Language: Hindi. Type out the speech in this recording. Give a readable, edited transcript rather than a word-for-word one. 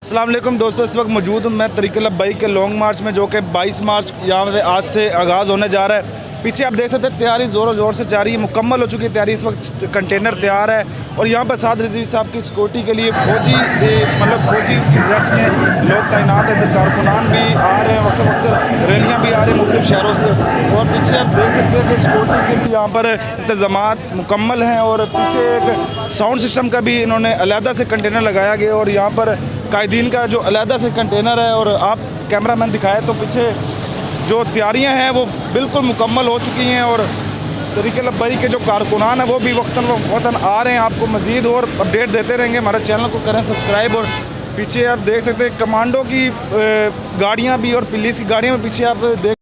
अस्सलाम वालेकुम दोस्तों, इस वक्त मौजूद हूँ मैं तरीक़ुल लब्बैक के लॉन्ग मार्च में, जो कि 22 मार्च यहाँ पे आज से आगाज़ होने जा रहा है। पीछे आप देख सकते हैं तैयारी ज़ोरों ज़ोर से जारी है, मुकम्मल हो चुकी है तैयारी। इस वक्त कंटेनर तैयार है और यहाँ पर साद रिजवी साहब की सिक्योरिटी के लिए फ़ौजी फ़ौजी की ड्रेस में लोग तैनात हैं। कारकुनान भी आ रहे हैं, वक्त वक्त रैलियाँ भी आ रही हैं मुख्तलिफ़ शहरों से। और पीछे आप देख सकते हैं कि सिक्योरिटी के लिए यहाँ पर इंतज़ामात मुकम्मल हैं और पीछे एक साउंड सिस्टम का भी इन्होंने अलहदा से कंटेनर लगाया गया और यहाँ पर कायदीन का जो अलहदा से कंटेनर है। और आप कैमरामैन दिखाए तो पीछे जो तैयारियां हैं वो बिल्कुल मुकम्मल हो चुकी हैं और तरीक़ुल लब्बैक के जो कारकुनान हैं वो भी वक्तन आ रहे हैं। आपको मज़ीद और अपडेट देते रहेंगे, हमारे चैनल को करें सब्सक्राइब। और पीछे आप देख सकते हैं कमांडो की गाड़ियाँ भी और पुलिस की गाड़ियाँ भी पीछे आप देख।